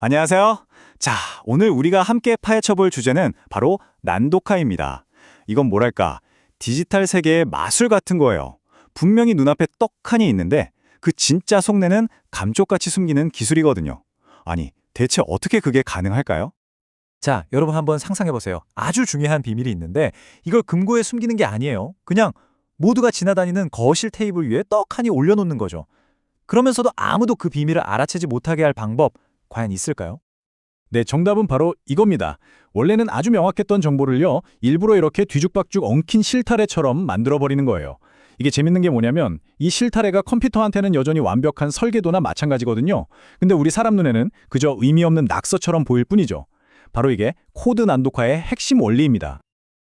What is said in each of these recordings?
안녕하세요. 자, 오늘 우리가 함께 파헤쳐볼 주제는 바로 난독화입니다. 이건 뭐랄까, 디지털 세계의 마술 같은 거예요. 분명히 눈앞에 떡하니 있는데 그 진짜 속내는 감쪽같이 숨기는 기술이거든요. 아니, 대체 어떻게 그게 가능할까요? 자, 여러분 한번 상상해 보세요. 아주 중요한 비밀이 있는데 이걸 금고에 숨기는 게 아니에요. 그냥 모두가 지나다니는 거실 테이블 위에 떡하니 올려놓는 거죠. 그러면서도 아무도 그 비밀을 알아채지 못하게 할 방법 과연 있을까요? 네, 정답은 바로 이겁니다. 원래는 아주 명확했던 정보를요, 일부러 이렇게 뒤죽박죽 엉킨 실타래처럼 만들어버리는 거예요. 이게 재밌는 게 뭐냐면 이 실타래가 컴퓨터한테는 여전히 완벽한 설계도나 마찬가지거든요. 근데 우리 사람 눈에는 그저 의미 없는 낙서처럼 보일 뿐이죠. 바로 이게 코드 난독화의 핵심 원리입니다.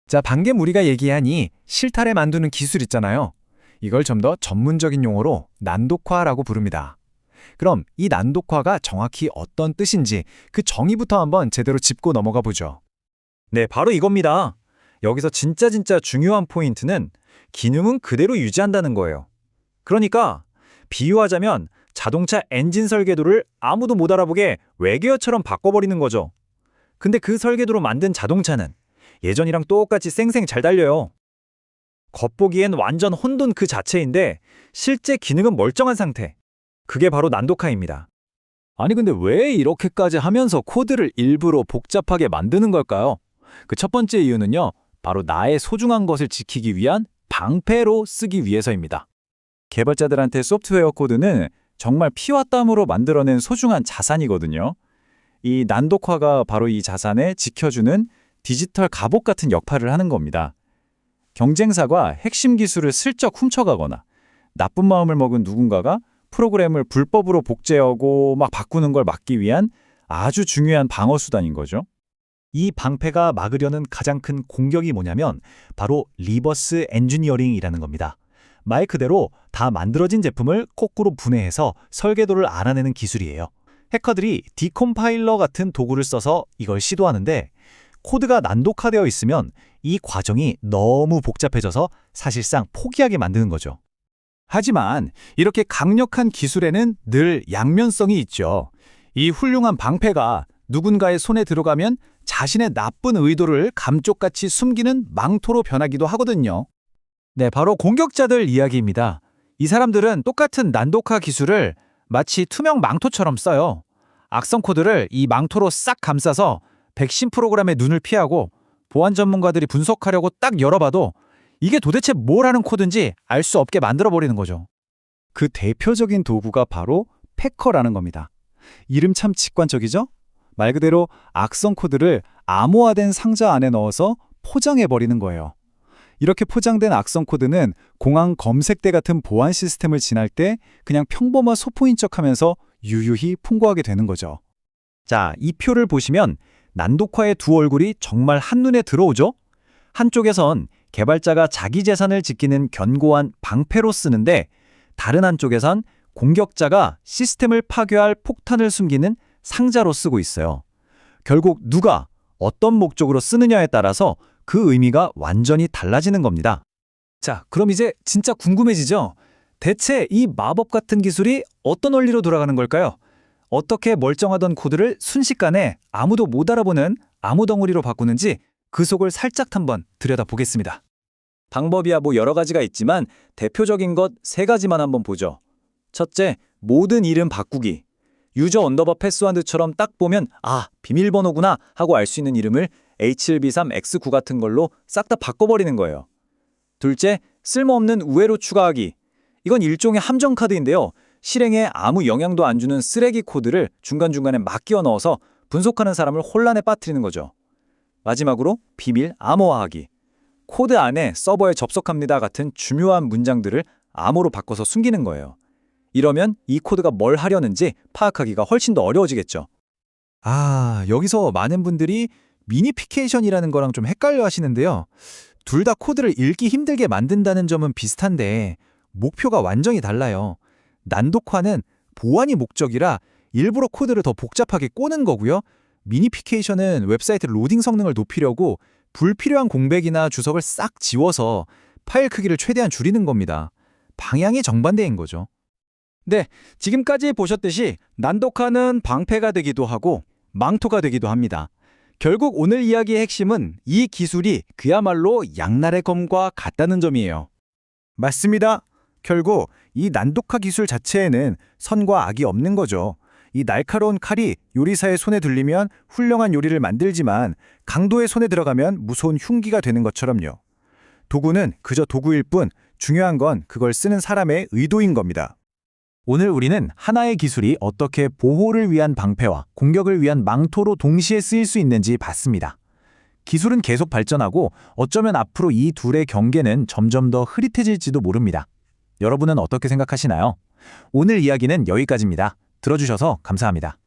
자, 방금 우리가 얘기한 이 실타래 만드는 기술 있잖아요. 이걸 좀 더 전문적인 용어로 난독화라고 부릅니다. 그럼 이 난독화가 정확히 어떤 뜻인지 그 정의부터 한번 제대로 짚고 넘어가 보죠. 네, 바로 이겁니다. 여기서 진짜 중요한 포인트는 기능은 그대로 유지한다는 거예요. 그러니까 비유하자면 자동차 엔진 설계도를 아무도 못 알아보게 외계어처럼 바꿔버리는 거죠. 근데 그 설계도로 만든 자동차는 예전이랑 똑같이 쌩쌩 잘 달려요. 겉보기엔 완전 혼돈 그 자체인데 실제 기능은 멀쩡한 상태. 그게 바로 난독화입니다. 아니 근데 왜 이렇게까지 하면서 코드를 일부러 복잡하게 만드는 걸까요? 그 첫 번째 이유는요, 바로 나의 소중한 것을 지키기 위한 방패로 쓰기 위해서입니다. 개발자들한테 소프트웨어 코드는 정말 피와 땀으로 만들어낸 소중한 자산이거든요. 이 난독화가 바로 이 자산을 지켜주는 디지털 갑옷 같은 역할을 하는 겁니다. 경쟁사가 핵심 기술을 슬쩍 훔쳐가거나 나쁜 마음을 먹은 누군가가 프로그램을 불법으로 복제하고 막 바꾸는 걸 막기 위한 아주 중요한 방어 수단인 거죠. 이 방패가 막으려는 가장 큰 공격이 뭐냐면 바로 리버스 엔지니어링이라는 겁니다. 말 그대로 다 만들어진 제품을 거꾸로 분해해서 설계도를 알아내는 기술이에요. 해커들이 디컴파일러 같은 도구를 써서 이걸 시도하는데 코드가 난독화되어 있으면 이 과정이 너무 복잡해져서 사실상 포기하게 만드는 거죠. 하지만 이렇게 강력한 기술에는 늘 양면성이 있죠. 이 훌륭한 방패가 누군가의 손에 들어가면 자신의 나쁜 의도를 감쪽같이 숨기는 망토로 변하기도 하거든요. 네, 바로 공격자들 이야기입니다. 이 사람들은 똑같은 난독화 기술을 마치 투명 망토처럼 써요. 악성 코드를 이 망토로 싹 감싸서 백신 프로그램의 눈을 피하고 보안 전문가들이 분석하려고 딱 열어봐도 이게 도대체 뭘 하는 코드인지 알 수 없게 만들어버리는 거죠. 그 대표적인 도구가 바로 패커라는 겁니다. 이름 참 직관적이죠? 말 그대로 악성 코드를 암호화된 상자 안에 넣어서 포장해버리는 거예요. 이렇게 포장된 악성 코드는 공항 검색대 같은 보안 시스템을 지날 때 그냥 평범한 소포인 척하면서 유유히 풍부하게 되는 거죠. 자, 이 표를 보시면 난독화의 두 얼굴이 정말 한눈에 들어오죠? 한쪽에선 개발자가 자기 재산을 지키는 견고한 방패로 쓰는데 다른 한쪽에선 공격자가 시스템을 파괴할 폭탄을 숨기는 상자로 쓰고 있어요. 결국 누가 어떤 목적으로 쓰느냐에 따라서 그 의미가 완전히 달라지는 겁니다. 자, 그럼 이제 진짜 궁금해지죠? 대체 이 마법 같은 기술이 어떤 원리로 돌아가는 걸까요? 어떻게 멀쩡하던 코드를 순식간에 아무도 못 알아보는 암호덩어리로 바꾸는지 그 속을 살짝 한번 들여다보겠습니다. 방법이야 뭐 여러 가지가 있지만 대표적인 것 세 가지만 한번 보죠. 첫째, 모든 이름 바꾸기. 유저 언더바 패스워드처럼 딱 보면 아, 비밀번호구나 하고 알 수 있는 이름을 H7B3X9 같은 걸로 싹 다 바꿔버리는 거예요. 둘째, 쓸모없는 우회로 추가하기. 이건 일종의 함정 카드인데요. 실행에 아무 영향도 안 주는 쓰레기 코드를 중간중간에 막 끼워 넣어서 분석하는 사람을 혼란에 빠뜨리는 거죠. 마지막으로 비밀 암호화하기. 코드 안에 서버에 접속합니다 같은 중요한 문장들을 암호로 바꿔서 숨기는 거예요. 이러면 이 코드가 뭘 하려는지 파악하기가 훨씬 더 어려워지겠죠. 아, 여기서 많은 분들이 미니피케이션이라는 거랑 좀 헷갈려 하시는데요. 둘 다 코드를 읽기 힘들게 만든다는 점은 비슷한데 목표가 완전히 달라요. 난독화는 보안이 목적이라 일부러 코드를 더 복잡하게 꼬는 거고요. 미니피케이션은 웹사이트 로딩 성능을 높이려고 불필요한 공백이나 주석을 싹 지워서 파일 크기를 최대한 줄이는 겁니다. 방향이 정반대인 거죠. 네, 지금까지 보셨듯이 난독화는 방패가 되기도 하고 망토가 되기도 합니다. 결국 오늘 이야기의 핵심은 이 기술이 그야말로 양날의 검과 같다는 점이에요. 맞습니다. 결국 이 난독화 기술 자체에는 선과 악이 없는 거죠. 이 날카로운 칼이 요리사의 손에 들리면 훌륭한 요리를 만들지만 강도의 손에 들어가면 무서운 흉기가 되는 것처럼요. 도구는 그저 도구일 뿐 중요한 건 그걸 쓰는 사람의 의도인 겁니다. 오늘 우리는 하나의 기술이 어떻게 보호를 위한 방패와 공격을 위한 망토로 동시에 쓰일 수 있는지 봤습니다. 기술은 계속 발전하고 어쩌면 앞으로 이 둘의 경계는 점점 더 흐릿해질지도 모릅니다. 여러분은 어떻게 생각하시나요? 오늘 이야기는 여기까지입니다. 들어주셔서 감사합니다.